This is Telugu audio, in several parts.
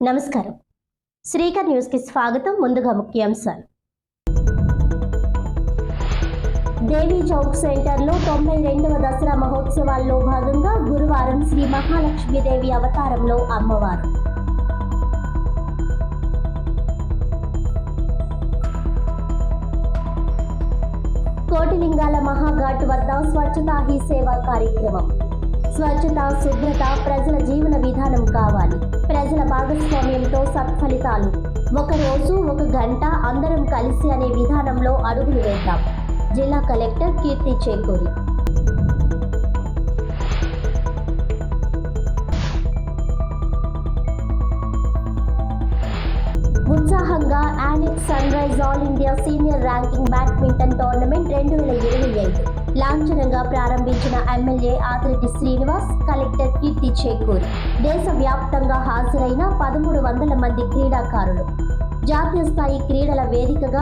నమస్కారం. శ్రీకర్ న్యూస్ కి స్వాగతం. ముందుగా ముఖ్యాంశాలు. దేవీ చౌక్ సెంటర్లో 92వ దసరా మహోత్సవాల్లో భాగంగా గురువారం శ్రీ మహాలక్ష్మీదేవి అవతారంలో అమ్మవారు కోటిలింగాల మహాఘాట్ వద్ద స్వచ్ఛతా హీ సేవా కార్యక్రమం. స్వచ్ఛత, శుభ్రత ప్రజల జీవన విధానం కావాలి. ప్రజల భాగస్వామ్యంతో సత్ఫలితాలు. ఒక రోజు ఒక గంట అందరం కలిసి అనే విధానంలో అడుగులు వేద్దాం. జిల్లా కలెక్టర్ కీర్తి చేకూరి. ఉత్సాహంగా Yonex Sunrise all India senior ranking badminton tournament 2025 లాంఛనంగా ప్రారంభించిన ఎమ్మెల్యే ఆదిరెడ్డి శ్రీనివాస్, కలెక్టర్ కీర్తి చేకూరి. దేశవ్యాప్తంగా హాజరైన 1300 మంది క్రీడాకారులు. జాతీయ స్థాయి క్రీడల వేదికగా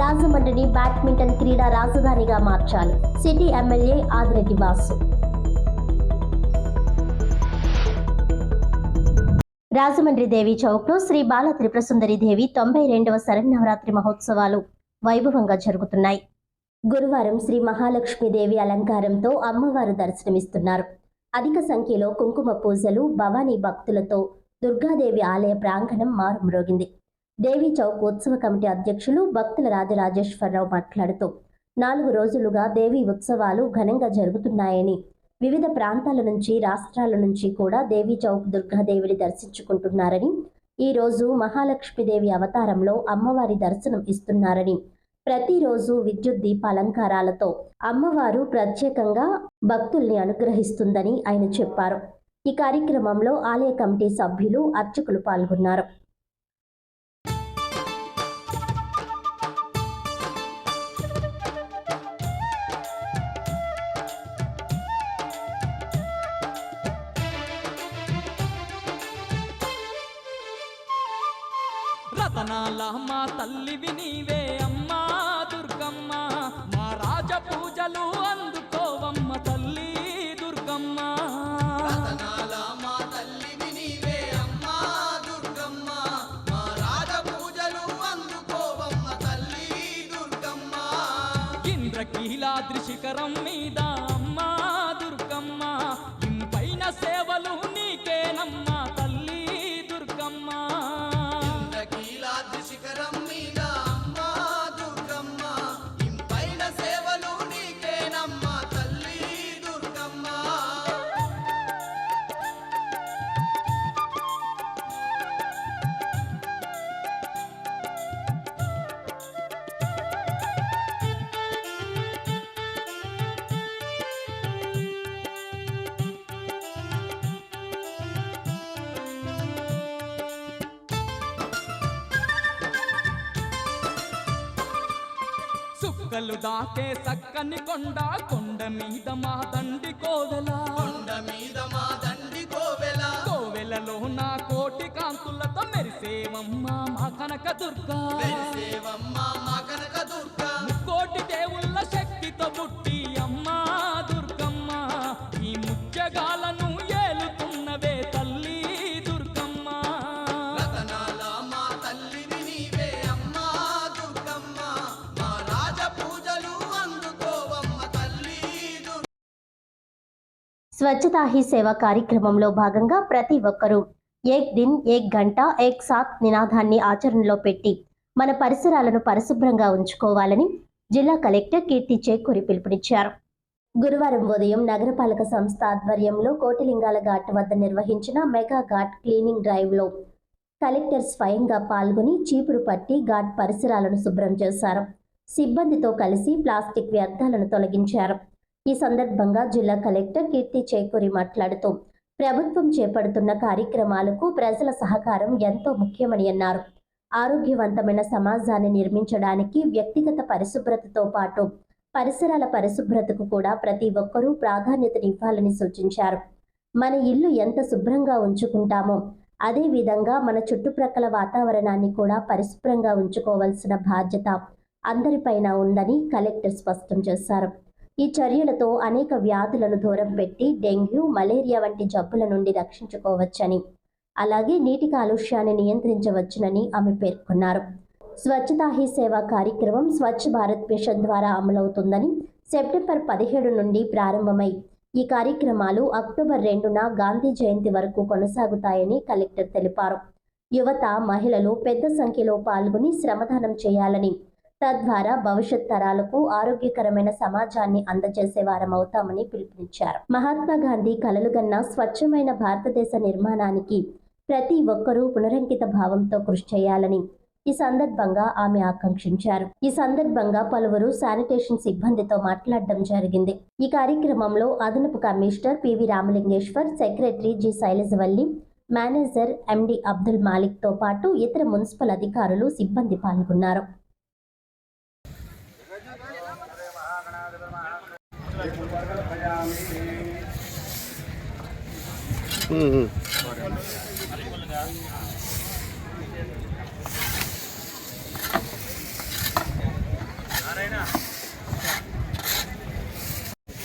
రాజమండ్రిని బ్యాడ్మింటన్ క్రీడా రాజధానిగా మార్చాలి. City MLA Adireddy Vasu. రాజమండ్రి దేవి చౌక్లో శ్రీ బాల త్రిపురసుందరి దేవి 92వ శరన్నవరాత్రి మహోత్సవాలు వైభవంగా జరుగుతున్నాయి. గురువారం శ్రీ మహాలక్ష్మీదేవి అలంకారంతో అమ్మవారు దర్శనమిస్తున్నారు. అధిక సంఖ్యలో కుంకుమ పూజలు, భవానీ భక్తులతో దుర్గాదేవి ఆలయ ప్రాంగణం మారుమ్రోగింది. దేవి చౌక్ ఉత్సవ కమిటీ అధ్యక్షులు భక్తుల రాజరాజేశ్వరరావు మాట్లాడుతూ 4 రోజులుగా దేవి ఉత్సవాలు ఘనంగా జరుగుతున్నాయని, వివిధ ప్రాంతాల నుంచి, రాష్ట్రాల నుంచి కూడా దేవి చౌక్ దుర్గాదేవిని దర్శించుకుంటున్నారని, ఈ రోజు మహాలక్ష్మీదేవి అవతారంలో అమ్మవారి దర్శనం ఇస్తున్నారని, ప్రతిరోజు విద్యుత్ దీపాలంకారాలతో అమ్మవారు ప్రత్యేకంగా భక్తుల్ని అనుగ్రహిస్తుందని ఆయన చెప్పారు. ఈ కార్యక్రమంలో ఆలయ కమిటీ సభ్యులు, అర్చకులు పాల్గొన్నారు. రతనాల మా తల్లివి నీవే అమ్మా దుర్గమ్మ, మా రాజ పూజలు అందుకోవమ్మ తల్లి దుర్గమ్మ. రతనాల మా తల్లివి నీవే అమ్మా దుర్గమ్మ, మా రాజ పూజలు అందుకోవమ్మ తల్లి దుర్గమ్మ. ఇంద్రకీలాద్రి శిఖరం మీద అమ్మా దుర్గమ్మ, ఇంపైన సేవలు నీకేనమ్మా తల్లి దుర్గమ్మ. శిఖరం మీద అమ్మా దుర్గమ్మ, ఇంపైన సేవలు నీకేనమ్మా తల్లి దుర్గమ్మ. సుక్కలు దాకే సక్కని కొండ మీద మా దండి కోవెల, కొండ మీద మా దండి కోవెల, కోవెలలో నా కోటి కాంతులతో మెరిసేవమ్మ మా కనక దుర్గా, మెరిసేవమ్మ మా కనక దుర్గా. కోటి దేవుళ్ళ శక్తితో పుట్టి అమ్మా దుర్గమ్మ, ఈ ముత్యగాలను ఏలుతున్నవే తల్లి దుర్గమ్మ. రతనాల మా తల్లివి నీవే అమ్మా దుర్గమ్మ, మా రాజ పూజలు అందుకోవమ్మ తల్లి దుర్గమ్మ. స్వచ్ఛతా హీ సేవా కార్యక్రమంలో భాగంగా ప్రతి ఒక్కరూ ఏక్ దిన్ ఏక్ గంట ఏక్ సాత్ నినాదాన్ని ఆచరణలో పెట్టి మన పరిసరాలను పరిశుభ్రంగా ఉంచుకోవాలని జిల్లా కలెక్టర్ కీర్తి చేకూరి పిలుపునిచ్చారు. గురువారం ఉదయం నగరపాలక సంస్థ ఆధ్వర్యంలో కోటిలింగాల ఘాట్ వద్ద నిర్వహించిన మెగా ఘాట్ క్లీనింగ్ డ్రైవ్లో కలెక్టర్ స్వయంగా పాల్గొని చీపురు పట్టి ఘాట్ పరిసరాలను శుభ్రం చేశారు. సిబ్బందితో కలిసి ప్లాస్టిక్ వ్యర్థాలను తొలగించారు. ఈ సందర్భంగా జిల్లా కలెక్టర్ కీర్తి చేకూరి మాట్లాడుతూ ప్రభుత్వం చేపడుతున్న కార్యక్రమాలకు ప్రజల సహకారం ఎంతో ముఖ్యమని అన్నారు. ఆరోగ్యవంతమైన సమాజాన్ని నిర్మించడానికి వ్యక్తిగత పరిశుభ్రతతో పాటు పరిసరాల పరిశుభ్రతకు కూడా ప్రతి ఒక్కరూ ప్రాధాన్యతనివ్వాలని సూచించారు. మన ఇల్లు ఎంత శుభ్రంగా ఉంచుకుంటామో అదే విధంగా మన చుట్టుప్రక్కల వాతావరణాన్ని కూడా పరిశుభ్రంగా ఉంచుకోవాల్సిన బాధ్యత అందరిపైన ఉందని కలెక్టర్ స్పష్టం చేశారు. ఈ చర్యలతో అనేక వ్యాధులను దూరం పెట్టి డెంగ్యూ, మలేరియా వంటి జబ్బుల నుండి రక్షించుకోవచ్చని, అలాగే నీటి కాలుష్యాన్ని నియంత్రించవచ్చునని ఆమె పేర్కొన్నారు. స్వచ్ఛతా హీ సేవ కార్యక్రమం స్వచ్ఛ భారత్ మిషన్ ద్వారా అమలవుతుందని, సెప్టెంబర్ 17 నుండి ప్రారంభమై ఈ కార్యక్రమాలు అక్టోబర్ 2న గాంధీ జయంతి వరకు కొనసాగుతాయని కలెక్టర్ తెలిపారు. యువత, మహిళలు పెద్ద సంఖ్యలో పాల్గొని శ్రమదానం చేయాలని, తద్వారా భవిష్యత్ తరాలకు ఆరోగ్యకరమైన సమాజాన్ని అందజేసే వారమవుతామని పిలుపునిచ్చారు. మహాత్మా గాంధీ కలలుగన్న స్వచ్ఛమైన భారతదేశ నిర్మాణానికి ప్రతి ఒక్కరూ పునరంకిత భావంతో కృషి చేయాలని ఈ సందర్భంగా ఆమె ఆకాంక్షించారు. ఈ సందర్భంగా పలువురు శానిటేషన్ సిబ్బందితో మాట్లాడడం జరిగింది. ఈ కార్యక్రమంలో అదనపు commissioner PV Ramalingeshwar, secretary G Shailajavalli, manager MD Abdul Malik తో పాటు ఇతర మున్సిపల్ అధికారులు, సిబ్బంది పాల్గొన్నారు.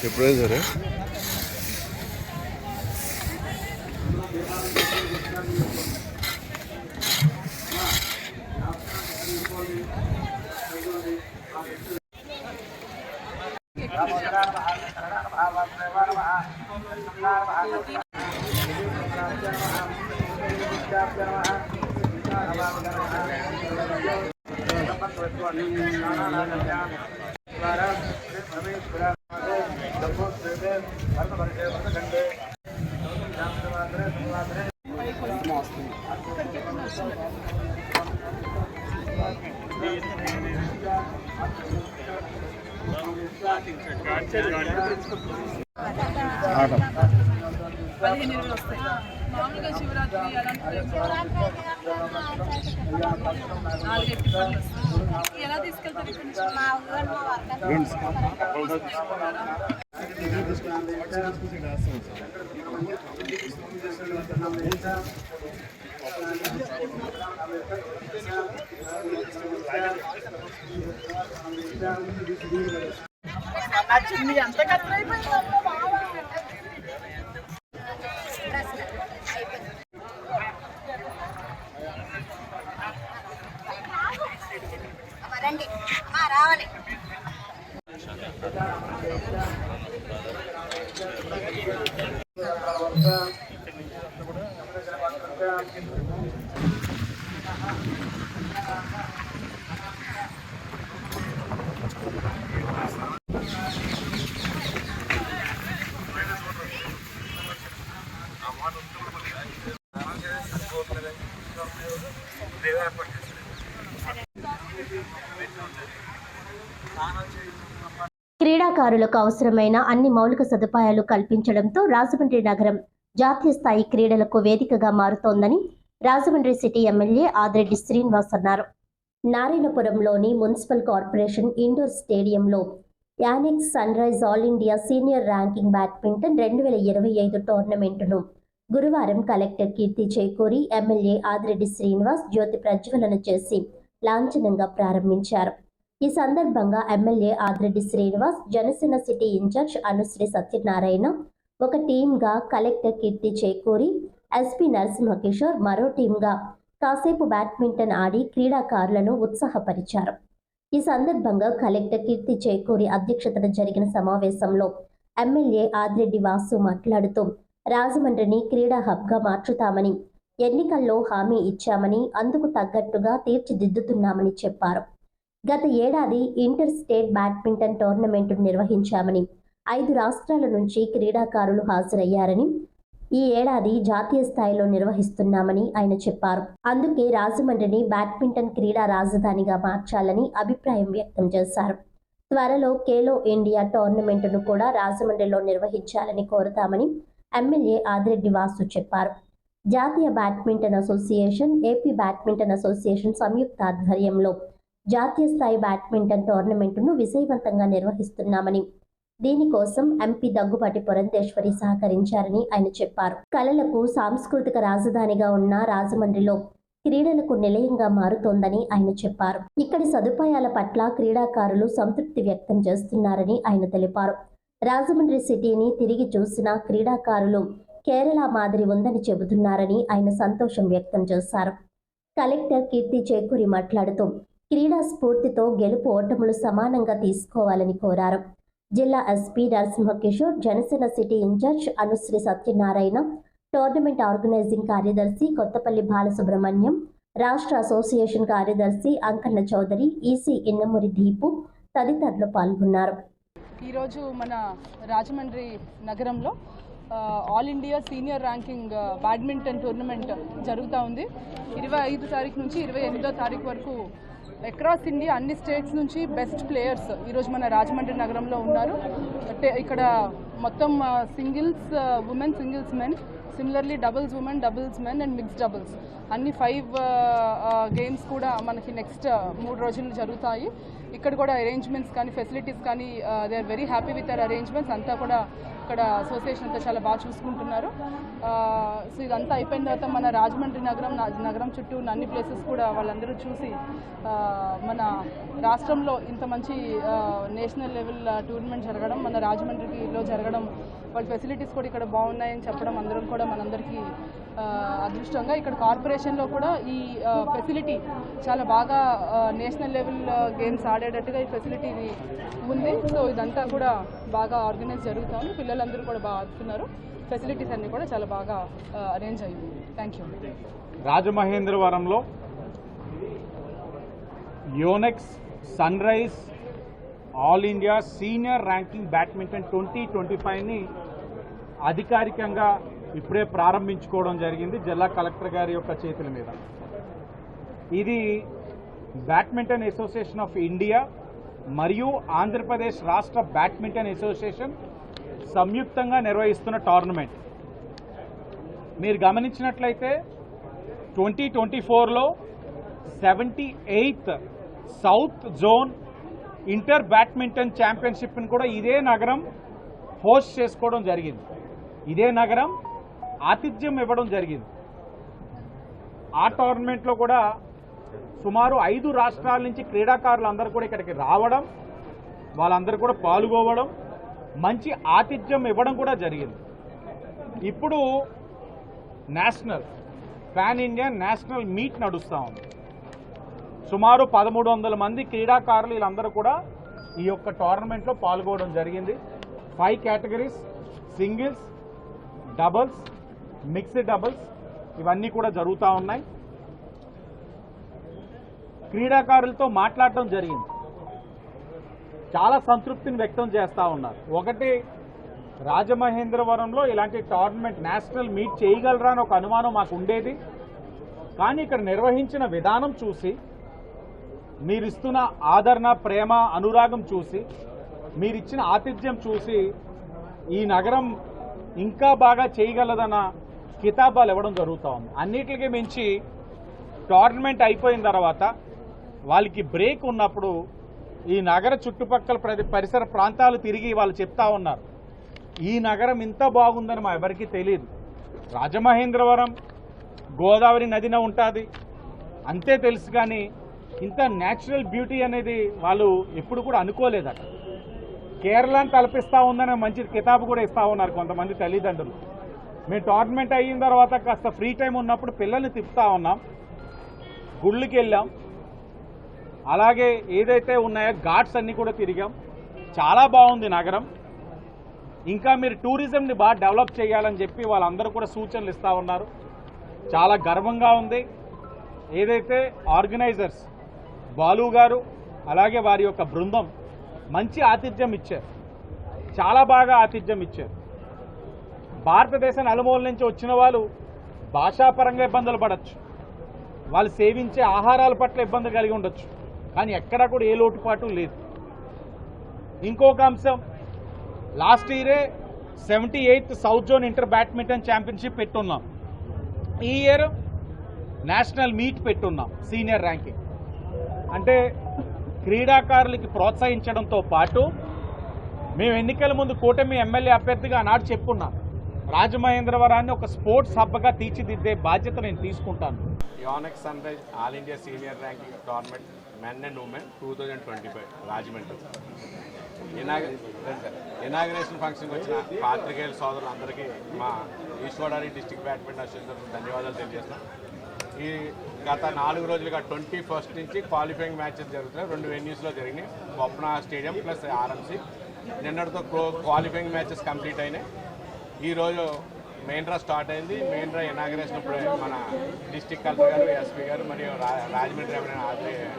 ఎప్పుడైనా సరే మామూలుగా శివరాత్రి అలాంటి ఎలా తీసుకెళ్తారు? ఎంత కష్టమైపోయింది. రావాలి. క్రీడాకారులకు అవసరమైన అన్ని మౌలిక సదుపాయాలు కల్పించడంతో రాజమండ్రి నగరం జాతీయ స్థాయి క్రీడలకు వేదికగా మారుతోందని రాజమండ్రి సిటీ ఎమ్మెల్యే ఆదిరెడ్డి శ్రీనివాస్ అన్నారు. నారాయణపురంలోని మున్సిపల్ కార్పొరేషన్ ఇండోర్ స్టేడియంలో Yonex Sunrise all India senior ranking badminton 2025 టోర్నమెంటును గురువారం కలెక్టర్ కీర్తి చేకూరి ఎమ్మెల్యే ఆదిరెడ్డి శ్రీనివాస్ జ్యోతి ప్రజ్వలన చేసి లాంఛనంగా ప్రారంభించారు. ఈ సందర్భంగా MLA Adireddy Srinivas, Janasena city incharge Anusri Satyanarayana ఒక టీంగా, కలెక్టర్ కీర్తి చేకూరి, ఎస్పీ నరసింహకిషోర్ మరో టీంగా కాసేపు బ్యాడ్మింటన్ ఆడి క్రీడాకారులను ఉత్సాహపరిచారు. ఈ సందర్భంగా కలెక్టర్ కీర్తి చేకూరి అధ్యక్షతన జరిగిన సమావేశంలో ఎమ్మెల్యే ఆదిరెడ్డి వాసు మాట్లాడుతూ రాజమండ్రిని క్రీడా హబ్గా మార్చుతామని, ఎన్నికల్లో హామీ ఇచ్చామని, అందుకు తగ్గట్టుగా తీర్చిదిద్దుతున్నామని చెప్పారు. గత ఏడాది ఇంటర్ స్టేట్ బ్యాడ్మింటన్ టోర్నమెంట్ నిర్వహించామని, 5 రాష్ట్రాల నుంచి క్రీడాకారులు హాజరయ్యారని, ఈ ఏడాది జాతీయ స్థాయిలో నిర్వహిస్తున్నామని ఆయన చెప్పారు. అందుకే రాజమండ్రిని బ్యాడ్మింటన్ క్రీడా రాజధానిగా మార్చాలని అభిప్రాయం వ్యక్తం చేశారు. త్వరలో ఖేలో ఇండియా టోర్నమెంటును కూడా రాజమండ్రిలో నిర్వహించాలని కోరుతామని ఎమ్మెల్యే ఆదిరెడ్డి వాసు చెప్పారు. జాతీయ badminton association, AP badminton association సంయుక్త ఆధ్వర్యంలో జాతీయ స్థాయి బ్యాడ్మింటన్ టోర్నమెంటును విజయవంతంగా నిర్వహిస్తున్నామని, దీనికోసం ఎంపీ దగ్గుబాటి పురంధేశ్వరి సహకరించారని ఆయన చెప్పారు. కళలకు సాంస్కృతిక రాజధానిగా ఉన్న రాజమండ్రిలో క్రీడలకు నిలయంగా మారుతోందని ఆయన చెప్పారు. ఇక్కడి సదుపాయాల పట్ల క్రీడాకారులు సంతృప్తి వ్యక్తం చేస్తున్నారని ఆయన తెలిపారు. రాజమండ్రి సిటీని తిరిగి చూసిన క్రీడాకారులు కేరళ మాదిరి ఉందని చెబుతున్నారని ఆయన సంతోషం వ్యక్తం చేశారు. కలెక్టర్ కీర్తి చేకూరి మాట్లాడుతూ క్రీడా స్ఫూర్తితో గెలుపు ఓటములు సమానంగా తీసుకోవాలని కోరారు. జిల్లా SP Narasimhakishore, Janasena city incharge Anusri Satyanarayana, tournament organising కార్యదర్శి కొత్తపల్లి బాలసుబ్రహ్మణ్యం, రాష్ట్ర అసోసియేషన్ కార్యదర్శి అంకన్న చౌదరి, ఈసీ ఇన్నమూరి దీపు తదితరులు పాల్గొన్నారు. ఈరోజు మన రాజమండ్రి నగరంలో all India senior ranking badminton tournament జరుగుతూ ఉంది. 25 తారీఖు నుంచి 28వ తారీఖు వరకు అక్రాస్ ఇండియా అన్ని స్టేట్స్ నుంచి బెస్ట్ ప్లేయర్స్ ఈరోజు మన రాజమండ్రి నగరంలో ఉన్నారు. ఇక్కడ మొత్తం singles women, singles men, similarly doubles women, doubles men and mixed doubles అన్ని 5 గేమ్స్ కూడా మనకి నెక్స్ట్ 3 రోజులు జరుగుతాయి. ఇక్కడ కూడా అరేంజ్మెంట్స్ కానీ ఫెసిలిటీస్ కానీ they are very happy with our arrangements. అంతా కూడా ఇక్కడ అసోసియేషన్ అంతా చాలా బాగా చూసుకుంటున్నారు. సో ఇదంతా అయిపోయిన తర్వాత మన రాజమండ్రి నగరం చుట్టూ ఉన్న అన్ని ప్లేసెస్ కూడా వాళ్ళందరూ చూసి మన రాష్ట్రంలో ఇంత మంచి నేషనల్ లెవెల్ టోర్నమెంట్ జరగడం, మన రాజమండ్రిలో జరగడం, వాళ్ళ ఫెసిలిటీస్ కూడా ఇక్కడ బాగున్నాయని చెప్పడం అందరం కూడా మనందరికీ అదృష్టంగా. ఇక్కడ కార్పొరేషన్లో కూడా ఈ ఫెసిలిటీ చాలా బాగా నేషనల్ లెవెల్ గేమ్స్ ఆడేటట్టుగా ఈ ఫెసిలిటీ ఉంది. సో ఇదంతా కూడా బాగా ఆర్గనైజ్ జరుగుతుంది. పిల్లలందరూ కూడా బాగా ఆడుతున్నారు. ఫెసిలిటీస్ అన్నీ కూడా చాలా బాగా అరేంజ్ అయ్యింది. Thank you. రాజమహేంద్రవరంలో Yonex Sunrise all India senior ranking badminton 2025ని అధికారికంగా ఇప్పుడే ప్రారంభించుకోవడం జరిగింది జిల్లా కలెక్టర్ గారి యొక్క చేతుల మీద. ఇది బ్యాడ్మింటన్ అసోసియేషన్ ఆఫ్ ఇండియా మరియు ఆంధ్రప్రదేశ్ రాష్ట్ర బ్యాడ్మింటన్ అసోసియేషన్ సంయుక్తంగా నిర్వహిస్తున్న టోర్నమెంట్. మీరు గమనించినట్లయితే 2024లో 78th south zone inter badminton ఛాంపియన్షిప్ని కూడా ఇదే నగరం హోస్ట్ చేసుకోవడం జరిగింది. ఇదే నగరం ఆతిథ్యం ఇవ్వడం జరిగింది. ఆ టోర్నమెంట్లో కూడా సుమారు 5 రాష్ట్రాల నుంచి క్రీడాకారులు అందరూ కూడా ఇక్కడికి రావడం, వాళ్ళందరూ కూడా పాల్గొవడం, మంచి ఆతిథ్యం ఇవ్వడం కూడా జరిగింది. ఇప్పుడు national pan India national meet నడుస్తూ ఉంది. సుమారు 1300 మంది క్రీడాకారులు వీళ్ళందరూ కూడా ఈ యొక్క టోర్నమెంట్లో పాల్గొనడం జరిగింది. 5 categories, singles, doubles, mixed doubles ఇవన్నీ కూడా జరుగుతూ ఉన్నాయి. క్రీడాకారులతో మాట్లాడటం జరిగింది. చాలా సంతృప్తిని వ్యక్తం చేస్తూ ఉన్నారు. ఒకటి, రాజమహేంద్రవరంలో ఇలాంటి టోర్నమెంట్ నేషనల్ మీట్ చేయగలరా అని ఒక అనుమానం మాకు ఉండేది. కానీ ఇక్కడ నిర్వహించిన విధానం చూసి, మీరిస్తున్న ఆదరణ, ప్రేమ, అనురాగం చూసి, మీరిచ్చిన ఆతిథ్యం చూసి ఈ నగరం ఇంకా బాగా చేయగలదన్న కితాబాలు ఇవ్వడం జరుగుతూ ఉంది. అన్నిటికీ మించి టోర్నమెంట్ అయిపోయిన తర్వాత వాళ్ళకి బ్రేక్ ఉన్నప్పుడు ఈ నగర చుట్టుపక్కల పరిసర ప్రాంతాలు తిరిగి వాళ్ళు చెప్తా ఉన్నారు, ఈ నగరం ఇంత బాగుందని మా ఎవరికీ తెలియదు. రాజమహేంద్రవరం గోదావరి నదిన ఉంటుంది అంతే తెలుసు, కానీ ఇంత న్యాచురల్ బ్యూటీ అనేది వాళ్ళు ఎప్పుడు కూడా అనుకోలేదట. కేరళను తలపిస్తూ ఉందని మంచి కితాబు కూడా ఇస్తూ ఉన్నారు కొంతమంది తల్లిదండ్రులు. మేము టోర్నమెంట్ అయిన తర్వాత కాస్త ఫ్రీ టైం ఉన్నప్పుడు పిల్లల్ని తిప్పుతూ ఉన్నాం, గుళ్ళకి వెళ్ళాం, అలాగే ఏదైతే ఉన్నాయో ఘాట్స్ అన్నీ కూడా తిరిగాం. చాలా బాగుంది నగరం. ఇంకా మీరు టూరిజంని బాగా డెవలప్ చేయాలని చెప్పి వాళ్ళందరూ కూడా సూచనలు ఇస్తూ ఉన్నారు. చాలా గర్వంగా ఉంది. ఏదైతే ఆర్గనైజర్స్ బాలు గారు అలాగే వారి యొక్క బృందం మంచి ఆతిథ్యం ఇచ్చారు, చాలా బాగా ఆతిథ్యం ఇచ్చారు. భారతదేశం నలుమూల నుంచి వచ్చిన వాళ్ళు భాషాపరంగా ఇబ్బందులు పడవచ్చు, వాళ్ళు సేవించే ఆహారాల పట్ల ఇబ్బంది కలిగి ఉండొచ్చు, కానీ ఎక్కడా కూడా ఏ లోటుపాటు లేదు. ఇంకొక అంశం, లాస్ట్ ఇయరే 78th south zone inter badminton championship పెట్టున్నాం. ఈ ఇయర్ నేషనల్ మీట్ పెట్టున్నాం సీనియర్ ర్యాంకింగ్. అంటే క్రీడాకారులకి ప్రోత్సహించడంతో పాటు మేము ఎన్నికల ముందు కూటమి ఎమ్మెల్యే అభ్యర్థిగా ఆనాడు చెప్పుకున్నాం, రాజమహేంద్రవరాన్ని ఒక స్పోర్ట్స్ హబ్గా తీర్చిదిద్దే బాధ్యత నేను తీసుకుంటాను. Yonex Sunrise all India senior ranking tournament men and women 2025 Rajahmundry inauguration ఫంక్షన్కి వచ్చిన పాత్రికేయుల సోదరులు అందరికీ మా East Godavari district badminton association ధన్యవాదాలు తెలియజేస్తాం. ఈ గత 4 రోజులుగా 21st నుంచి క్వాలిఫైయింగ్ మ్యాచెస్ జరుగుతున్నాయి. 2 వెన్యూస్లో జరిగినాయి, స్వప్న స్టేడియం ప్లస్ ఆర్ఎంసీ. నిన్నటితో క్వాలిఫైయింగ్ మ్యాచెస్ కంప్లీట్ అయినాయి. ఈరోజు మెయిన్ డ్రా స్టార్ట్ అయింది. మెయిన్ డ్రా ఇనాగరేషన్ ఇప్పుడు మన డిస్ట్రిక్ట్ కలెక్టర్ గారు, ఎస్పీ గారు మరియు రాజమండ్రి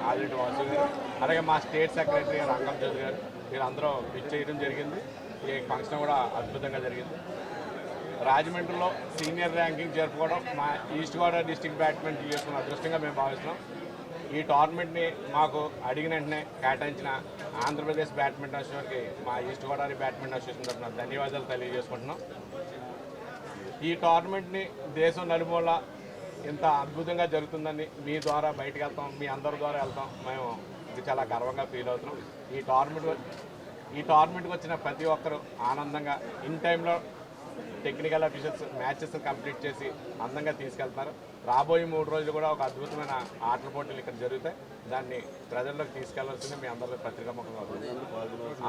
ఆదిరెడ్డి వాసు గారు, అలాగే మా స్టేట్ సెక్రటరీ రంగం జ్యోతి గారు వీరందరూ పిచ్ చేయడం జరిగింది. ఈ ఫంక్షన్ కూడా అద్భుతంగా జరిగింది. రాజమండ్రిలో సీనియర్ ర్యాంకింగ్ జరుపుకోవడం మా ఈస్ట్ గోదావరి డిస్ట్రిక్ట్ బ్యాడ్మింటన్ చేసుకున్న అదృష్టంగా మేము భావిస్తున్నాం. ఈ టోర్నమెంట్ని మాకు అడిగిన వెంటనే కేటాయించిన ఆంధ్రప్రదేశ్ బ్యాడ్మింటన్ అసోసియేషన్కి మా ఈస్ట్ గోదావరి బ్యాడ్మింటన్ అసోసియేషన్ తరఫున ధన్యవాదాలు తెలియజేసుకుంటున్నాం. ఈ టోర్నమెంట్ని దేశం నలుమూల ఇంత అద్భుతంగా జరుగుతుందని మీ ద్వారా బయటకు వెళ్తాం, మీ అందరి ద్వారా వెళ్తాం, మేము ఇది చాలా గర్వంగా ఫీల్ అవుతున్నాం. ఈ టోర్నమెంట్కి వచ్చిన ప్రతి ఒక్కరూ ఆనందంగా ఇన్ టైంలో టెక్నికల్ అఫీషియల్స్ మ్యాచెస్ కంప్లీట్ చేసి అందంగా తీసుకెళ్తున్నారు. రాబోయే 3 రోజులు కూడా ఒక అద్భుతమైన ఆటల పోటీలు ఇక్కడ జరుగుతాయి. దాన్ని ప్రజల్లోకి తీసుకెళ్లాల్సింది మీ అందరిలో పత్రికాముఖంగా అవుతుంది.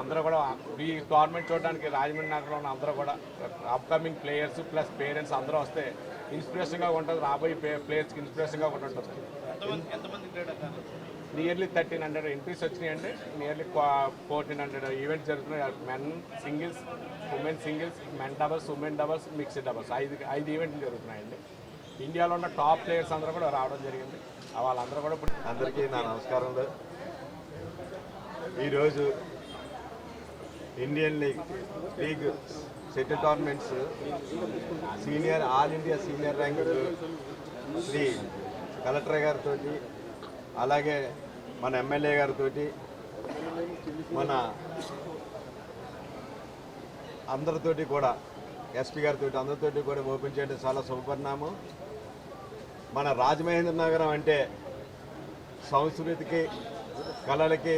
అందరూ కూడా ఈ టోర్నమెంట్ చూడడానికి రాజమండ్రి నగరంలో ఉన్న అందరూ కూడా అప్కమింగ్ ప్లేయర్స్ ప్లస్ పేరెంట్స్ అందరూ వస్తే ఇన్స్పిరేషన్గా ఉంటుంది. రాబోయే ప్లేయర్స్కి ఇన్స్పిరేషన్గా ఉంటుంది. నియర్లీ 1300 ఎంట్రీస్ వచ్చినాయండి. నియర్లీ 1400 ఈవెంట్స్ జరుగుతున్నాయి. Men singles, women singles, men doubles, women doubles, mixed doubles 5 ఈవెంట్లు జరుగుతున్నాయండి. ఇండియాలో ఉన్న టాప్ ప్లేయర్స్ అందరూ కూడా రావడం జరిగింది. వాళ్ళందరూ కూడా అందరికీ నా నమస్కారాలు. ఈరోజు Indian league shuttle tournaments all India senior ranking Shri collector గారితో, అలాగే మన ఎమ్మెల్యే గారితో, మన అందరితోటి కూడా ఎస్పీ గారితో అందరితోటి కూడా ఓపెన్ చేయడం చాలా శుభపరిణామం. మన రాజమహేంద్ర నగరం అంటే సంస్కృతికి కళలకి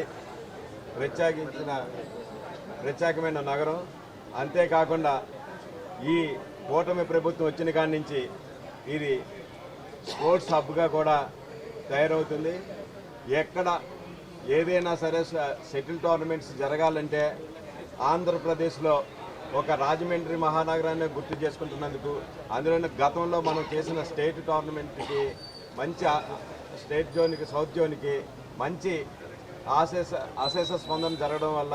ప్రత్యేకమైన నగరం. అంతేకాకుండా ఈ కూటమి ప్రభుత్వం వచ్చిన కాడి నుంచి ఇది స్పోర్ట్స్ హబ్గా కూడా తయారవుతుంది. ఎక్కడ ఏదైనా సరే షటిల్ టోర్నమెంట్స్ జరగాలంటే ఆంధ్రప్రదేశ్లో ఒక రాజమండ్రి మహానగరాన్ని గుర్తు చేసుకుంటున్నందుకు, అందులోనే గతంలో మనం చేసిన స్టేట్ టోర్నమెంట్కి మంచి స్టేట్ జోన్కి సౌత్ జోన్కి మంచి అశేష స్పందన జరగడం వల్ల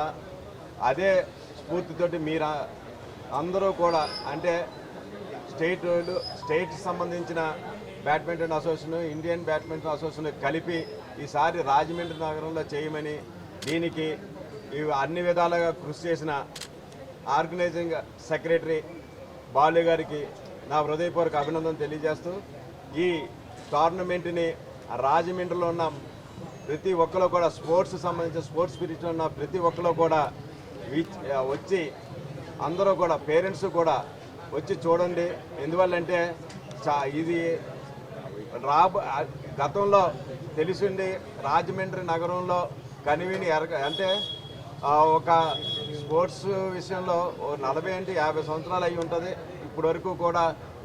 అదే స్ఫూర్తితోటి మీరు అందరూ కూడా అంటే స్టేట్ సంబంధించిన badminton association, Indian badminton association కలిపి ఈసారి రాజమండ్రి నగరంలో చేయమని, దీనికి అన్ని విధాలుగా కృషి చేసిన ఆర్గనైజింగ్ సెక్రటరీ బాలు గారికి నా హృదయపూర్వక అభినందన తెలియజేస్తూ, ఈ టోర్నమెంట్ని రాజమండ్రిలో ఉన్న ప్రతి ఒక్కరు కూడా సంబంధించిన స్పోర్ట్స్ స్పిరిట్లో ఉన్న ప్రతి ఒక్కరు కూడా వచ్చి అందరూ కూడా పేరెంట్స్ కూడా వచ్చి చూడండి. ఎందువల్లంటే ఇది గతంలో తెలిసిండి రాజమండ్రి నగరంలో కనివిని అంటే ఒక స్పోర్ట్స్ విషయంలో 40-50 సంవత్సరాలు అయి ఉంటుంది. ఇప్పటి వరకు కూడా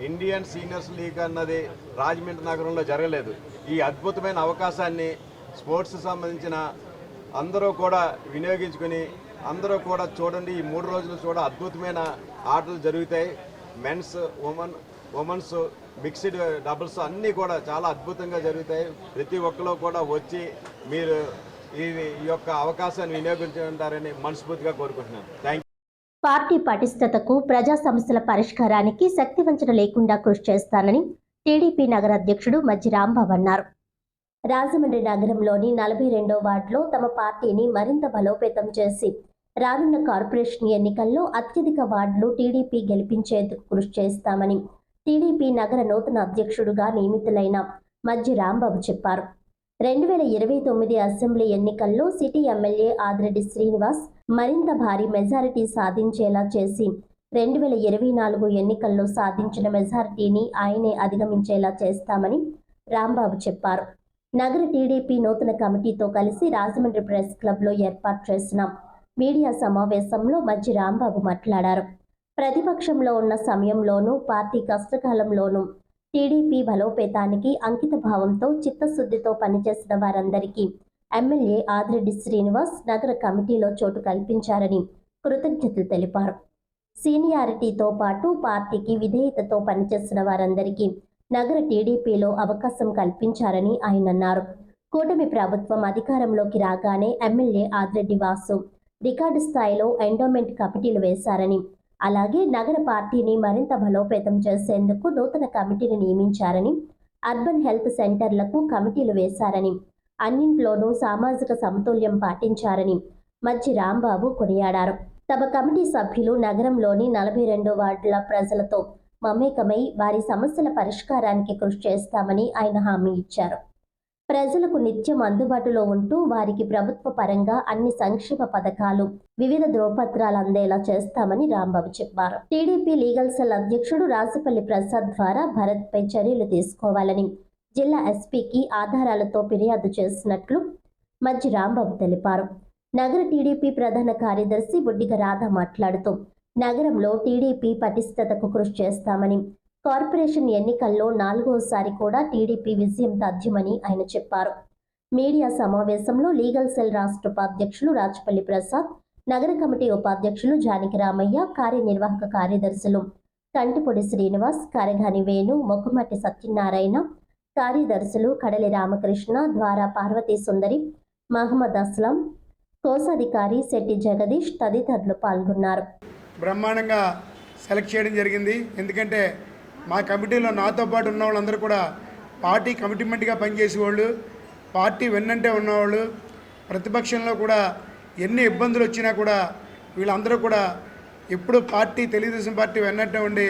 ఇండియన్ సీనియర్స్ లీగ్ అన్నది రాజమండ్రి నగరంలో జరగలేదు. ఈ అద్భుతమైన అవకాశాన్ని స్పోర్ట్స్ సంబంధించిన అందరూ కూడా వినియోగించుకొని అందరూ కూడా చూడండి. ఈ 3 రోజులు కూడా అద్భుతమైన ఆటలు జరుగుతాయి. మెన్స్, ఉమెన్స్, మిక్స్డ్ డబుల్స్ అన్నీ కూడా చాలా అద్భుతంగా జరుగుతాయి. ప్రతి ఒక్కరు కూడా వచ్చి మీరు ఈ యొక్క అవకాశాన్ని వినియోగించుకుంటారని మనస్ఫూర్తిగా కోరుకుంటున్నాను. Thank you. పార్టీ పటిష్టతకు, ప్రజా సమస్యల పరిష్కారానికి శక్తివంచన లేకుండా కృషి చేస్తానని టీడీపీ నగర అధ్యక్షుడు మజ్జి రాంబాబు అన్నారు. రాజమండ్రి నగరంలోని 42వ వార్డులో తమ పార్టీని మరింత బలోపేతం చేసి రానున్న కార్పొరేషన్ ఎన్నికల్లో అత్యధిక వార్డులు టీడీపీ గెలిపించేందుకు కృషి చేస్తామని టీడీపీ నగర నూతన అధ్యక్షుడుగా నియమితులైన మజ్జి రాంబాబు చెప్పారు. 2029 అసెంబ్లీ ఎన్నికల్లో సిటీ ఎమ్మెల్యే ఆదిరెడ్డి శ్రీనివాస్ మరింత భారీ మెజారిటీ సాధించేలా చేసి 2024 ఎన్నికల్లో సాధించిన మెజారిటీని ఆయనే అధిగమించేలా చేస్తామని రాంబాబు చెప్పారు. నగర టీడీపీ నూతన కమిటీతో కలిసి రాజమండ్రి ప్రెస్ క్లబ్లో ఏర్పాటు చేసిన మీడియా సమావేశంలో మజ్జి రాంబాబు మాట్లాడారు. ప్రతిపక్షంలో ఉన్న సమయంలోనూ పార్టీ కష్టకాలంలోనూ టీడీపీ బలోపేతానికి అంకిత భావంతో చిత్తశుద్ధితో పనిచేసిన వారందరికీ ఎమ్మెల్యే ఆదిరెడ్డి శ్రీనివాస్ నగర కమిటీలో చోటు కల్పించారని కృతజ్ఞతలు తెలిపారు. సీనియారిటీతో పాటు పార్టీకి విధేయతతో పనిచేసిన వారందరికీ నగర టీడీపీలో అవకాశం కల్పించారని ఆయన అన్నారు. కూటమి ప్రభుత్వం అధికారంలోకి రాగానే ఎమ్మెల్యే ఆదిరెడ్డి వాసు రికార్డు స్థాయిలో ఎండోమెంట్ కమిటీలు వేశారని, అలాగే నగర పార్టీని మరింత బలోపేతం చేసేందుకు నూతన కమిటీని నియమించారని, అర్బన్ హెల్త్ సెంటర్లకు కమిటీలు వేశారని, అన్నింట్లోనూ సామాజిక సమతుల్యం పాటించారని మజ్జి రాంబాబు కొనియాడారు. తమ కమిటీ సభ్యులు నగరంలోని 42 వార్డుల ప్రజలతో మమేకమై వారి సమస్యల పరిష్కారానికి కృషి చేస్తామని ఆయన హామీ ఇచ్చారు. ప్రజలకు నిత్యం అందుబాటులో ఉంటూ వారికి ప్రభుత్వ పరంగా అన్ని సంక్షేమ పథకాలు, వివిధ ధ్రువపత్రాలు అందేలా చేస్తామని రాంబాబు చెప్పారు. టీడీపీ లీగల్ సెల్ అధ్యక్షుడు రాజపల్లి ప్రసాద్ ద్వారా భరత్పై చర్యలు తీసుకోవాలని జిల్లా ఎస్పీకి ఆధారాలతో ఫిర్యాదు చేసినట్లు మజ్జి రాంబాబు తెలిపారు. నగర టీడీపీ ప్రధాన కార్యదర్శి బుడ్డిగ రాధ మాట్లాడుతూ నగరంలో టీడీపీ పటిష్టతకు కృషి చేస్తామని, కార్పొరేషన్ ఎన్నికల్లో 4వసారి కూడా టీడీపీ విజయం తథ్యమని ఆయన చెప్పారు. మీడియా సమావేశంలో లీగల్ సెల్ రాష్ట్ర ఉపాధ్యక్షులు రాజపల్లి ప్రసాద్, నగర కమిటీ ఉపాధ్యక్షులు జానకి రామయ్య, కార్యనిర్వాహక కార్యదర్శులు కంటిపొడి శ్రీనివాస్, కరగాని వేణు, మొక్కుమట్టి సత్యనారాయణ, కార్యదర్శులు కడలి రామకృష్ణ, ద్వారా పార్వతీ సుందరి, మహమ్మద్ అస్లాం, కోశాధికారి శెట్టి జగదీష్ తదితరులు పాల్గొన్నారు. బ్రహ్మాండంగా సెలెక్ట్ చేయడం జరిగింది. ఎందుకంటే మా కమిటీలో నాతో పాటు ఉన్న వాళ్ళందరూ కూడా పార్టీ కమిట్మెంట్గా పనిచేసేవాళ్ళు, పార్టీ వెన్నంటే ఉన్నవాళ్ళు, ప్రతిపక్షంలో కూడా ఎన్ని ఇబ్బందులు వచ్చినా కూడా వీళ్ళందరూ కూడా ఎప్పుడు తెలుగుదేశం పార్టీ వెన్నంటే ఉండి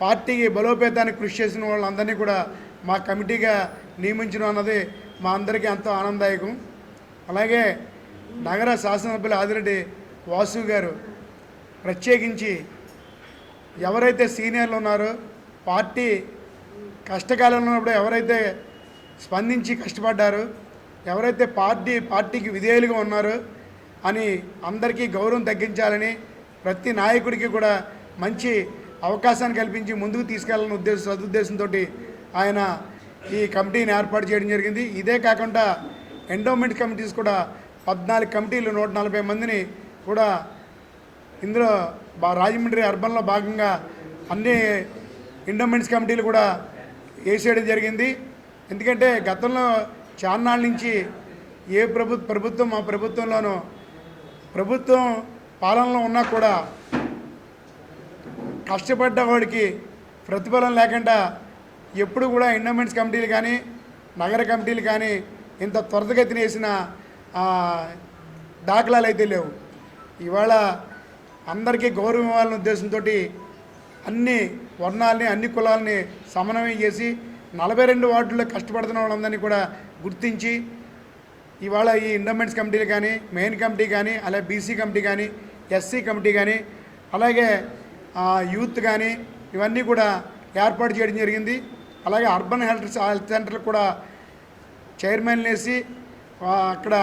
పార్టీకి బలోపేతానికి కృషి చేసిన వాళ్ళందరినీ కూడా మా కమిటీగా నియమించడం అన్నది మా అందరికీ ఎంతో ఆనందదాయకం. అలాగే నగర శాసనసభ్యులు ఆదిరెడ్డి వాసు గారు ప్రత్యేకించి ఎవరైతే సీనియర్లు ఉన్నారో, పార్టీ కష్టకాలంలో ఉన్నప్పుడు ఎవరైతే స్పందించి కష్టపడ్డారో, ఎవరైతే పార్టీకి విధేయులుగా ఉన్నారో అని అందరికీ గౌరవం తగ్గించాలని, ప్రతి నాయకుడికి కూడా మంచి అవకాశాన్ని కల్పించి ముందుకు తీసుకెళ్లాలనే సదుద్దేశంతో ఆయన ఈ కమిటీని ఏర్పాటు చేయడం జరిగింది. ఇదే కాకుండా ఎండోమెంట్ కమిటీస్ కూడా 14 కమిటీలు 140 మందిని కూడా ఇందులో రాజమండ్రి అర్బన్లో భాగంగా అన్ని ఎండోమెంట్స్ కమిటీలు కూడా వేసేయడం జరిగింది. ఎందుకంటే గతంలో చాన్నాళ్ళ నుంచి ఏ ప్రభుత్వం మా ప్రభుత్వంలోనూ ప్రభుత్వం పాలనలో ఉన్నా కూడా కష్టపడ్డ వాడికి ప్రతిఫలం లేకుండా ఎప్పుడు కూడా ఎండోమెంట్స్ కమిటీలు కానీ నగర కమిటీలు కానీ ఇంత త్వరితగతిన వేసిన దాఖలాలు అయితే లేవు. ఇవాళ అందరికీ గౌరవం ఇవ్వాలనే ఉద్దేశంతో అన్ని వర్ణాలని, అన్ని కులాలని సమన్వయం చేసి 42 వార్డుల్లో కష్టపడుతున్న వాళ్ళందరినీ కూడా గుర్తించి ఇవాళ ఈ ఎండోమెంట్స్ కమిటీలు కానీ, మెయిన్ కమిటీ కానీ, అలాగే బీసీ కమిటీ కానీ, ఎస్సీ కమిటీ కానీ, అలాగే యూత్ కానీ ఇవన్నీ కూడా ఏర్పాటు చేయడం జరిగింది. అలాగే అర్బన్ హెల్త్ సెంటర్లు కూడా చైర్మన్లు వేసి, అక్కడ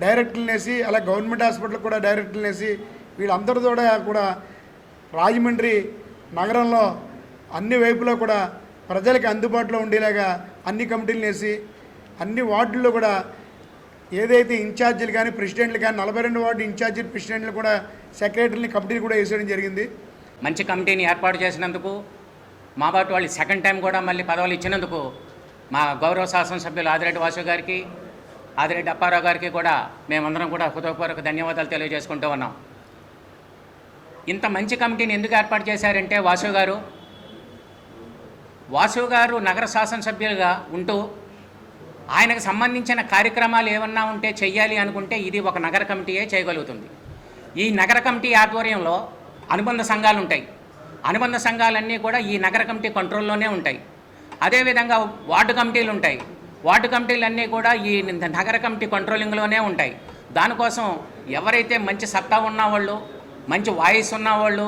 డైరెక్టర్లు వేసి, అలాగే గవర్నమెంట్ హాస్పిటల్ కూడా డైరెక్టర్లు వేసి వీళ్ళందరితో కూడా రాజమండ్రి నగరంలో అన్ని వైపులో కూడా ప్రజలకు అందుబాటులో ఉండేలాగా అన్ని కమిటీలు వేసి, అన్ని వార్డుల్లో కూడా ఏదైతే ఇన్ఛార్జీలు కానీ ప్రెసిడెంట్లు కానీ 42 వార్డు ఇన్ఛార్జీలు ప్రెసిడెంట్లు కూడా సెక్రటరీని కమిటీలు కూడా వేసేయడం జరిగింది. మంచి కమిటీని ఏర్పాటు చేసినందుకు, మా పాటు వాళ్ళు సెకండ్ టైం కూడా మళ్ళీ పదవులు ఇచ్చినందుకు మా గౌరవ శాసనసభ్యులు ఆదిరెడ్డి వాసు గారికి, ఆదిరెడ్డి అప్పారావు గారికి కూడా మేమందరం కూడా హృదయపూర్వక ధన్యవాదాలు తెలియజేసుకుంటూ ఉన్నాం. ఇంత మంచి కమిటీని ఎందుకు ఏర్పాటు చేశారంటే వాసు గారు నగర శాసనసభ్యులుగా ఉంటూ ఆయనకు సంబంధించిన కార్యక్రమాలు ఏమన్నా ఉంటే చెయ్యాలి అనుకుంటే ఇది ఒక నగర కమిటీయే చేయగలుగుతుంది. ఈ నగర కమిటీ ఆధ్వర్యంలో అనుబంధ సంఘాలు ఉంటాయి. అనుబంధ సంఘాలన్నీ కూడా ఈ నగర కమిటీ కంట్రోల్లోనే ఉంటాయి. అదేవిధంగా వార్డు కమిటీలు ఉంటాయి. వార్డు కమిటీలన్నీ కూడా ఈ నగర కమిటీ కంట్రోలింగ్లోనే ఉంటాయి. దానికోసం ఎవరైతే మంచి సత్తా ఉన్నవాళ్ళు, మంచి వాయిస్ ఉన్నవాళ్ళు,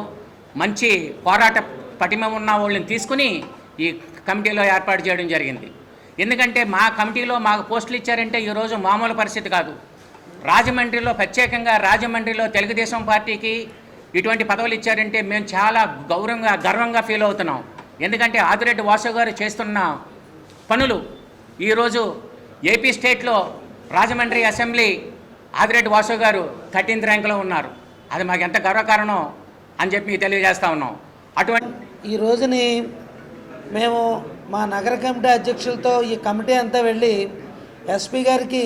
మంచి పోరాట పటిమ ఉన్న వాళ్ళని తీసుకుని ఈ కమిటీలో ఏర్పాటు చేయడం జరిగింది. ఎందుకంటే మా కమిటీలో మాకు పోస్టులు ఇచ్చారంటే ఈరోజు మామూలు పరిస్థితి కాదు. రాజమండ్రిలో ప్రత్యేకంగా రాజమండ్రిలో తెలుగుదేశం పార్టీకి ఇటువంటి పదవులు ఇచ్చారంటే మేము చాలా గర్వంగా ఫీల్ అవుతున్నాం. ఎందుకంటే ఆదిరెడ్డి వాసు గారు చేస్తున్న పనులు ఈరోజు ఏపీ స్టేట్లో రాజమండ్రి అసెంబ్లీ ఆదిరెడ్డి వాసు గారు 13th ర్యాంకులో ఉన్నారు. అది మాకు ఎంత గర్వకారణం అని చెప్పి మీకు తెలియజేస్తా ఉన్నాం. అటువంటి ఈ రోజుని మేము మా నగర కమిటీ అధ్యక్షులతో ఈ కమిటీ అంతా వెళ్ళి ఎస్పీ గారికి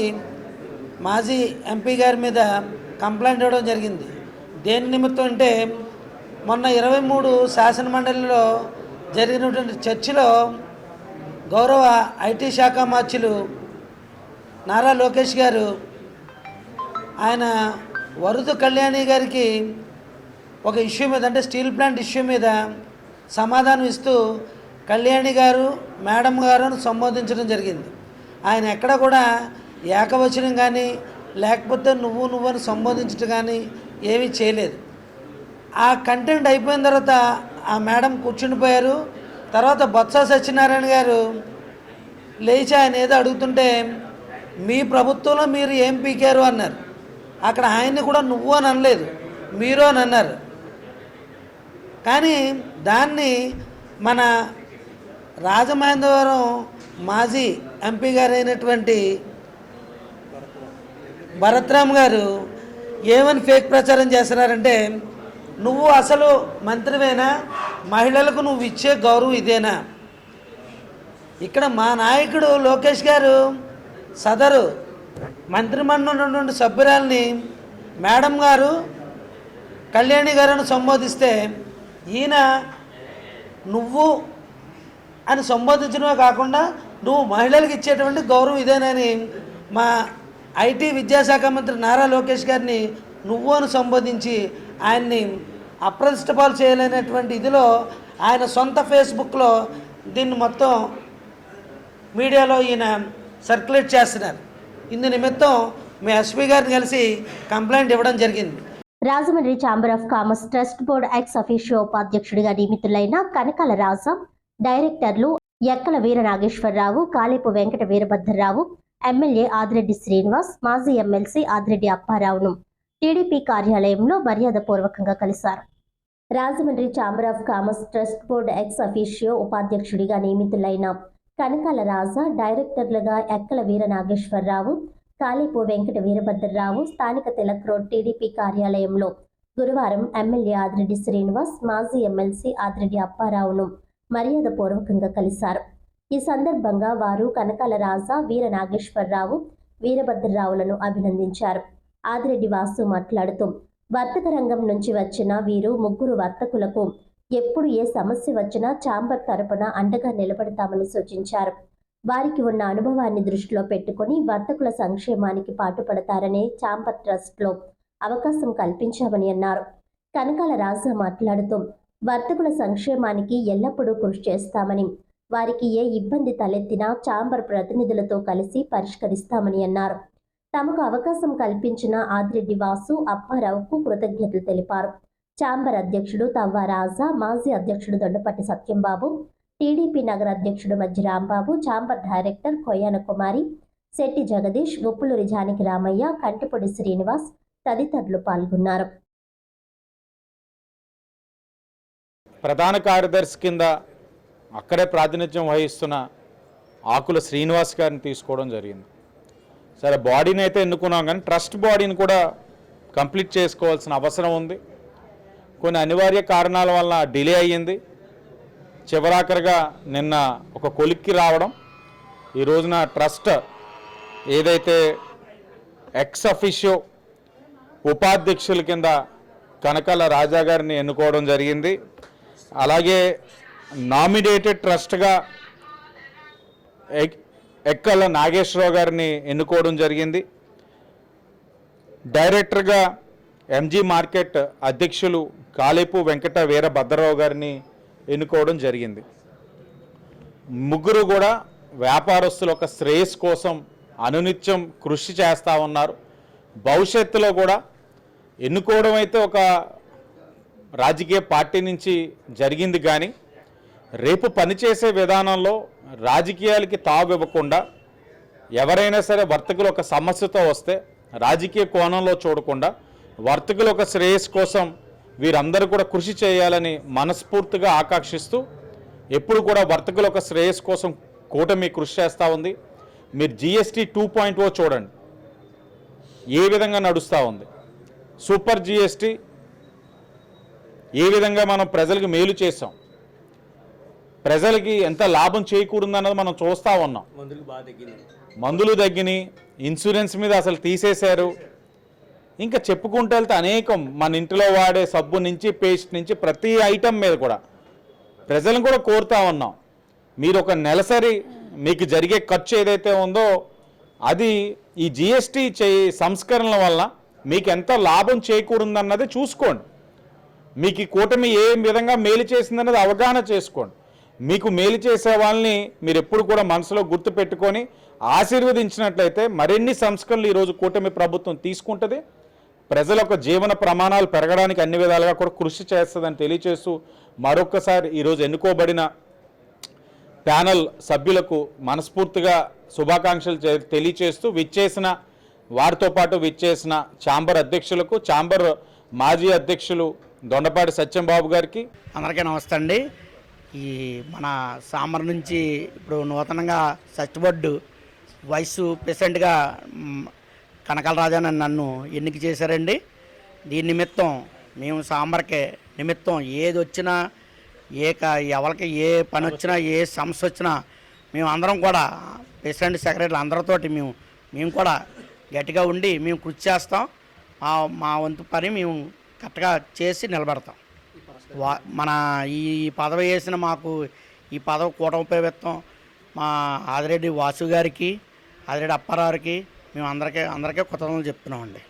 మాజీ ఎంపీ గారి మీద కంప్లైంట్ ఇవ్వడం జరిగింది. దేని నిమిత్తం అంటే మొన్న 23 శాసనమండలిలో జరిగినటువంటి చర్చలో గౌరవ ఐటీ శాఖ మార్చులు నారా లోకేష్ గారు ఆయన వరుదు కళ్యాణి గారికి ఒక ఇష్యూ మీద, అంటే స్టీల్ ప్లాంట్ ఇష్యూ మీద సమాధానం ఇస్తూ కళ్యాణి గారు మేడం గారు అని సంబోధించడం జరిగింది. ఆయన ఎక్కడ కూడా ఏకవచనం కానీ లేకపోతే నువ్వు అని సంబోధించడం కానీ ఏమీ చేయలేదు. ఆ కంటెంట్ అయిపోయిన తర్వాత ఆ మేడం కూర్చుండిపోయారు. తర్వాత బొత్స సత్యనారాయణ గారు లేచి ఆయన ఏదో అడుగుతుంటే మీ ప్రభుత్వంలో మీరు ఏం పీకారు అన్నారు. అక్కడ ఆయన్ని కూడా నువ్వు అని అనలేదు, మీరు అని అన్నారు. కానీ దాన్ని మన రాజమహేంద్రవరం మాజీ ఎంపీ గారు అయినటువంటి భరత్రామ్ గారు ఏమని ఫేక్ ప్రచారం చేస్తున్నారంటే, నువ్వు అసలు మంత్రివేనా, మహిళలకు నువ్వు ఇచ్చే గౌరవం ఇదేనా? ఇక్కడ మా నాయకుడు లోకేష్ గారు సదరు మంత్రిమండలి ఉన్నటువంటి సభ్యురాల్ని మేడం గారు కళ్యాణి గారిని సంబోధిస్తే ఈయన నువ్వు అని సంబోధించడమే కాకుండా నువ్వు మహిళలకు ఇచ్చేటువంటి గౌరవం ఇదేనని మా ఐటీ విద్యాశాఖ మంత్రి నారా లోకేష్ గారిని నువ్వు అని సంబోధించి ఆయన్ని అప్రతిష్టపాలు చేయలేనటువంటి ఇదిలో ఆయన సొంత ఫేస్బుక్లో దీన్ని మొత్తం మీడియాలో ఈయన సర్క్యులేట్ చేస్తున్నారు. ఇందు నిమిత్తం మీ ఎస్పీ గారిని కలిసి కంప్లైంట్ ఇవ్వడం జరిగింది. Rajahmundry chamber of commerce trust board ex officio ఉపాధ్యక్షుడిగా నియమితులైన కనకాల రాజా, డైరెక్టర్లు ఎక్కల వీర నాగేశ్వరరావు, కాలేపు వెంకట వీరభద్రరావు, ఎమ్మెల్యే ఆదిరెడ్డి శ్రీనివాస్, మాజీ ఎమ్మెల్సీ ఆదిరెడ్డి అప్పారావును టీడీపీ కార్యాలయంలో మర్యాదపూర్వకంగా కలిశారు. Rajahmundry chamber of commerce trust board ex officio ఉపాధ్యక్షుడిగా నియమితులైన కనకాల రాజా, డైరెక్టర్లుగా ఎక్కల వీర నాగేశ్వరరావు, కాలేపు వెంకట వీరభద్రరావు స్థానిక తిలక్ రోడ్ టీడీపీ కార్యాలయంలో గురువారం ఎమ్మెల్యే ఆదిరెడ్డి శ్రీనివాస్, మాజీ ఎమ్మెల్సీ ఆదిరెడ్డి అప్పారావును మర్యాదపూర్వకంగా కలిశారు. ఈ సందర్భంగా వారు కనకాల రాజా, వీర నాగేశ్వరరావు, వీరభద్రరావులను అభినందించారు. ఆదిరెడ్డి వాసు మాట్లాడుతూ, వర్తక రంగం నుంచి వచ్చిన వీరు ముగ్గురు వర్తకులకు ఎప్పుడు ఏ సమస్య వచ్చినా ఛాంబర్ తరపున అండగా నిలబడతామని సూచించారు. వారికి ఉన్న అనుభవాన్ని దృష్టిలో పెట్టుకుని వర్తకుల సంక్షేమానికి పాటుపడతారనే ఛాంబర్ ట్రస్ట్లో అవకాశం కల్పించామని అన్నారు. కనకాల రాజా మాట్లాడుతూ, వర్తకుల సంక్షేమానికి ఎల్లప్పుడూ కృషి చేస్తామని, వారికి ఏ ఇబ్బంది తలెత్తినా ఛాంబర్ ప్రతినిధులతో కలిసి పరిష్కరిస్తామని అన్నారు. తమకు అవకాశం కల్పించిన ఆదిరెడ్డి వాసు, అప్పారావుకు కృతజ్ఞతలు తెలిపారు. ఛాంబర్ అధ్యక్షుడు తవ్వ రాజా, మాజీ అధ్యక్షుడు దొండపట్టి సత్యంబాబు, టీడీపీ నగర అధ్యక్షుడు మధ్య రాంబాబు, ఛాంబర్ డైరెక్టర్ కొయ్యాన కుమారి, శెట్టి జగదీష్, ఉప్పులూరి జానకి రామయ్య, కంటిపొడి శ్రీనివాస్ తదితరులు పాల్గొన్నారు. ప్రధాన కార్యదర్శి కింద అక్కడే ప్రాతినిధ్యం వహిస్తున్న ఆకుల శ్రీనివాస్ గారిని తీసుకోవడం జరిగింది. సరే, బాడీని అయితే ఎన్నుకున్నాం, కానీ ట్రస్ట్ బాడీని కూడా కంప్లీట్ చేసుకోవాల్సిన అవసరం ఉంది. కొన్ని అనివార్య కారణాల వల్ల డిలే అయ్యింది. చివరాఖరిగా నిన్న ఒక కొలిక్కి రావడం, ఈ రోజున ట్రస్ట్ ఏదైతే ఎక్స్ అఫీషియో ఉపాధ్యక్షుల కింద కనకాల రాజా గారిని ఎన్నుకోవడం జరిగింది. అలాగే నామినేటెడ్ ట్రస్ట్గా ఎక్కల నాగేశ్వరరావు గారిని ఎన్నుకోవడం జరిగింది. డైరెక్టర్గా ఎంజీ మార్కెట్ అధ్యక్షులు కాలేపు వెంకట వీరభద్రరావు గారిని ఎన్నుకోవడం జరిగింది. ముగ్గురు కూడా వ్యాపారస్తుల యొక్క శ్రేయస్ కోసం అనునిత్యం కృషి చేస్తూ ఉన్నారు. భవిష్యత్తులో కూడా ఎన్నుకోవడం అయితే ఒక రాజకీయ పార్టీ నుంచి జరిగింది, కానీ రేపు పనిచేసే విధానంలో రాజకీయాలకి తావు ఇవ్వకుండా, ఎవరైనా సరే వర్తకులు ఒక సమస్యతో వస్తే రాజకీయ కోణంలో చూడకుండా వర్తకుల ఒక శ్రేయస్ కోసం వీరందరూ కూడా కృషి చేయాలని మనస్ఫూర్తిగా ఆకాంక్షిస్తూ, ఎప్పుడు కూడా వర్తకుల ఒక శ్రేయస్ కోసం కూటమి కృషి చేస్తూ ఉంది. మీరు GST 2.0 చూడండి, ఏ విధంగా నడుస్తూ ఉంది, సూపర్ జిఎస్టీ ఏ విధంగా మనం ప్రజలకు మేలు చేసాం, ప్రజలకి ఎంత లాభం చేకూరుందన్నది మనం చూస్తూ ఉన్నాం. మందులు తగ్గినాయి, ఇన్సూరెన్స్ మీద అసలు తీసేశారు. ఇంకా చెప్పుకుంటూ వెళ్తే అనేకం, మన ఇంటిలో వాడే సబ్బు నుంచి పేస్ట్ నుంచి ప్రతి ఐటెం మీద కూడా ప్రజలను కూడా కోరుతా ఉన్నాం, మీరు ఒక నెలసరి మీకు జరిగే ఖర్చు ఏదైతే ఉందో అది ఈ జిఎస్టీ సంస్కరణల వల్ల మీకు ఎంత లాభం చేకూరుందన్నది చూసుకోండి. మీకు ఈ కూటమి ఏ విధంగా మేలు చేసిందన్నది అవగాహన చేసుకోండి. మీకు మేలు చేసే వాళ్ళని మీరు ఎప్పుడు కూడా మనసులో గుర్తుపెట్టుకొని ఆశీర్వదించినట్లయితే మరిన్ని సంస్కరణలు ఈరోజు కూటమి ప్రభుత్వం తీసుకుంటుంది. ప్రజల యొక్క జీవన ప్రమాణాలు పెరగడానికి అన్ని విధాలుగా కూడా కృషి చేస్తుందని తెలియజేస్తూ మరొకసారి ఈరోజు ఎన్నుకోబడిన ప్యానల్ సభ్యులకు మనస్ఫూర్తిగా శుభాకాంక్షలు తెలియజేస్తూ విచ్చేసిన వారితో పాటు విచ్చేసిన ఛాంబర్ అధ్యక్షులకు, ఛాంబర్ మాజీ అధ్యక్షులు దొండపాటి సత్యంబాబు గారికి అందరికీ నమస్తే అండి. ఈ మన సామర్ నుంచి ఇప్పుడు నూతనంగా సత్యబొడ్డు వైస్ ప్రెసిడెంట్గా కనకాలరాజా నన్ను ఎన్నిక చేశారండి. దీని నిమిత్తం మేము సాంబర్కే నిమిత్తం ఏది వచ్చినా ఎవరికి ఏ పని వచ్చినా ఏ సమస్య వచ్చినా మేము అందరం కూడా ప్రెసిడెంట్ సెక్రటరీలు అందరితోటి మేము కూడా గట్టిగా ఉండి మేము కృషి చేస్తాం. మా వంతు పని మేము కరెక్ట్గా చేసి నిలబడతాం. మన ఈ పదవి వేసిన మాకు ఈ పదవి కూటమి ప్రభుత్వం మా ఆదిరెడ్డి వాసు గారికి, ఆదిరెడ్డి అప్పారావుకి మేము అందరికీ కృతజ్ఞతలు చెప్తున్నామండి.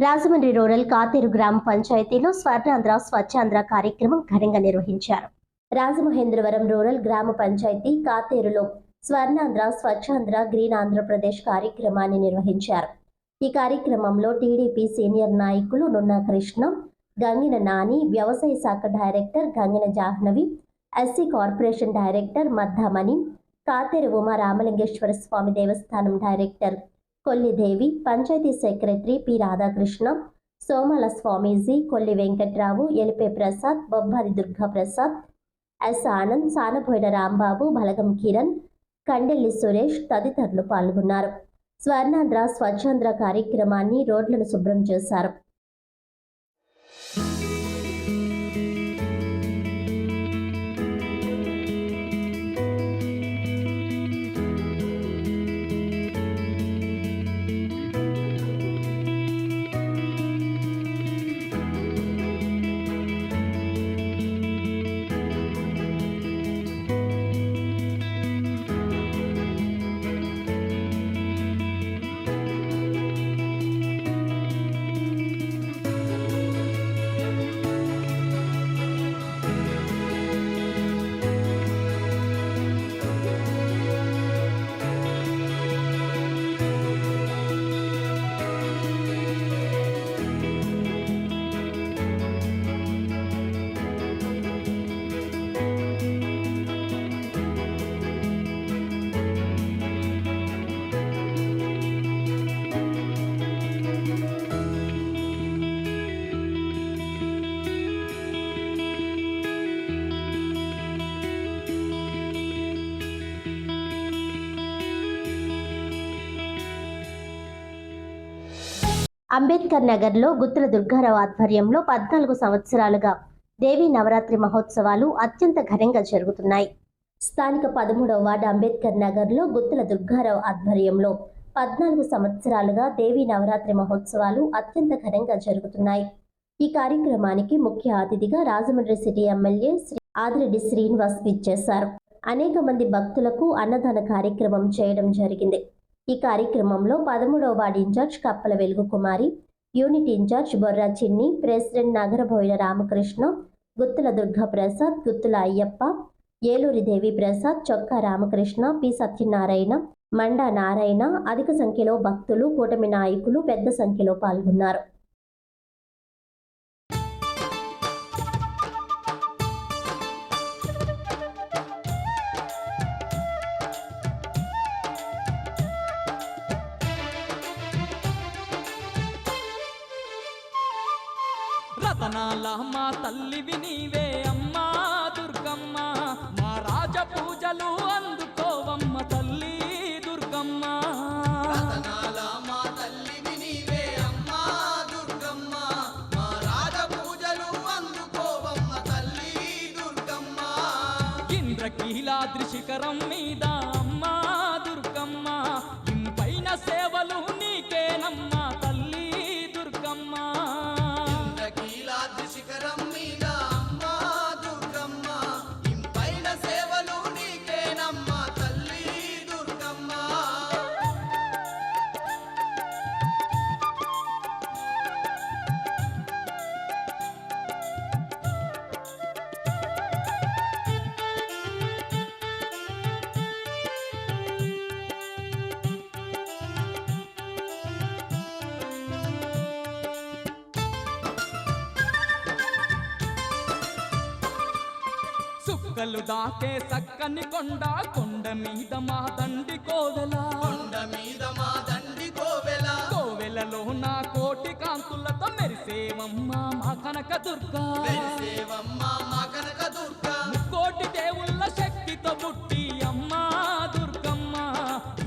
రాజమండ్రి రూరల్ కాతేరు గ్రామ పంచాయతీలో స్వర్ణాంధ్ర స్వచ్ఛాంధ్ర కార్యక్రమం ఘనంగా నిర్వహించారు. రాజమహేంద్రవరం రూరల్ గ్రామ పంచాయతీ కాతేరులో స్వర్ణాంధ్ర స్వచ్ఛాంధ్ర గ్రీన్ ఆంధ్రప్రదేశ్ కార్యక్రమాన్ని నిర్వహించారు. ఈ కార్యక్రమంలో టీడీపీ సీనియర్ నాయకులు నున్నా కృష్ణ, గంగిన నాని, వ్యవసాయ శాఖ director Gangina Jahnavi, SC corporation director Maddamani, Katheru Uma Ramalingeswara Swamy దేవస్థానం director Kollidevi, panchayat secretary P Radhakrishna, Somala Swamiji, Kolli Venkatrao, Elipe Prasad, Bobbadi Durga Prasad, S Anand, Sanaboina Rambabu, Balagam Kiran, Kandelli Suresh తదితరులు పాల్గొన్నారు. స్వర్ణాంధ్ర స్వచ్ఛాంధ్ర కార్యక్రమాన్ని రోడ్లను శుభ్రం చేశారు. అంబేద్కర్ నగర్లో గుత్తుల దుర్గారావు ఆధ్వర్యంలో 14 సంవత్సరాలుగా దేవీ నవరాత్రి మహోత్సవాలు అత్యంత ఘనంగా జరుగుతున్నాయి. స్థానిక 13వ వార్డు అంబేద్కర్ నగర్లో గుత్తుల దుర్గారావు ఆధ్వర్యంలో 14 సంవత్సరాలుగా దేవీ నవరాత్రి మహోత్సవాలు అత్యంత ఘనంగా జరుగుతున్నాయి. ఈ కార్యక్రమానికి ముఖ్య అతిథిగా రాజమండ్రి సిటీ ఎమ్మెల్యే ఆదిరెడ్డి శ్రీనివాస్ విచ్చేశారు. అనేక మంది భక్తులకు అన్నదాన కార్యక్రమం చేయడం జరిగింది. ఈ కార్యక్రమంలో 13వ వార్డు ఇన్ఛార్జ్ కప్పల వెలుగు కుమారి, యూనిట్ ఇన్ఛార్జ్ బొర్రా చిన్ని, ప్రెసిడెంట్ నగరబోయిన రామకృష్ణ, గుత్తుల దుర్గా ప్రసాద్, గుత్తుల అయ్యప్ప, ఏలూరి దేవి ప్రసాద్, చొక్కా రామకృష్ణ, పి సత్యనారాయణ, మండా నారాయణ, అధిక సంఖ్యలో భక్తులు, కూటమి నాయకులు పెద్ద సంఖ్యలో పాల్గొన్నారు. రతనాల మా తల్లివి నీవే అమ్మా దుర్గమ్మ, మా రాజ పూజలు అందుకోవమ్మ తల్లి దుర్గమ్మ. రతనాల మా తల్లివి నీవే ఇంద్రకీలాద్రి శిఖరం మీద అమ్మా దుర్గమ్మ ఇంపైన సేవలు నీకేనమ్మా తల్లి దుర్గమ్మ ఇంద్రకీలాద్రి శిఖరం మీద అమ్మా దుర్గమ్మ ఇంపైన సేవలు నీకేనమ్మా తల్లి దుర్గమ్మ సుక్కలు దాకే సక్కని కొండ మీద మా దండి కోవెల కొండ మీద మా దండి కోవెల కోవెలలో నా కోటి కాంతులతో మెరిసేవమ్మా మా కనక దుర్గా మెరిసేవమ్మ మా కనక దుర్గా కోటి దేవుళ్ళ శక్తితో పుట్టి అమ్మా దుర్గమ్మ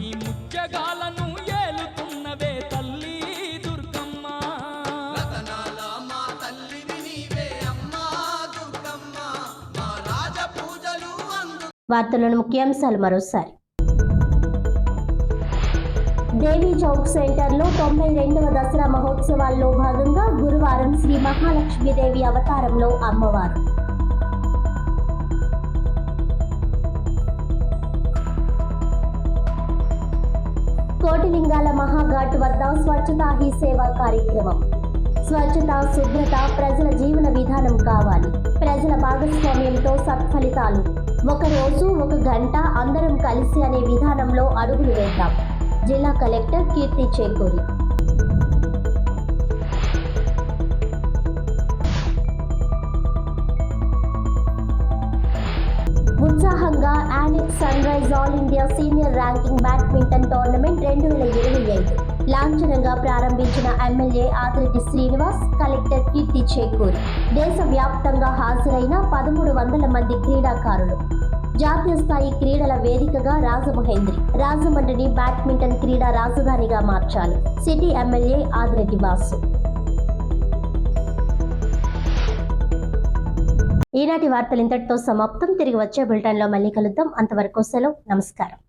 ఈ ముత్యగాలను ఏలుతున్నవే తల్లి దుర్గమ్మ రతనాల మా తల్లివి నీవే అమ్మా దుర్గమ్మ మా రాజ పూజలు అందు వార్తలోని ముఖ్యాంశాలు మరోసారి. దేవీ చౌక్ సెంటర్లో 92వ దసరా మహోత్సవాల్లో భాగంగా గురువారం శ్రీ మహాలక్ష్మీదేవి అవతారంలో అమ్మవారు. కోటిలింగాల మహాఘాట్ వద్ద స్వచ్ఛతా హీ సేవా కార్యక్రమం. స్వచ్ఛత, శుభ్రత ప్రజల జీవన విధానం కావాలి. ప్రజల భాగస్వామ్యంతో సత్ఫలితాలు. ఒక రోజు ఒక గంట అందరం కలిసి అనే విధానంలో అడుగులు వేద్దాం. జిల్లా కలెక్టర్ కీర్తి చేకూరి. ఉత్సాహంగా Yonex Sunrise all India senior ranking badminton tournament 2025 లాంఛనంగా ప్రారంభించిన ఎమ్మెల్యే ఆదిరెడ్డి శ్రీనివాస్, కలెక్టర్ కీర్తి చేకూరి. దేశవ్యాప్తంగా హాజరైన 1300 మంది క్రీడాకారులు. జాతీయ స్థాయి క్రీడల వేదికగా రాజమండ్రిని బ్యాడ్మింటన్ క్రీడా రాజధానిగా మార్చాలి. City MLA Adireddy Vasu. ఈనాటి వార్తలు ఇంతటితో సమాప్తం. తిరిగి వచ్చే బులెటిన్లో మళ్ళీ కలుద్దాం. అంతవరకు సెలవు. నమస్కారం.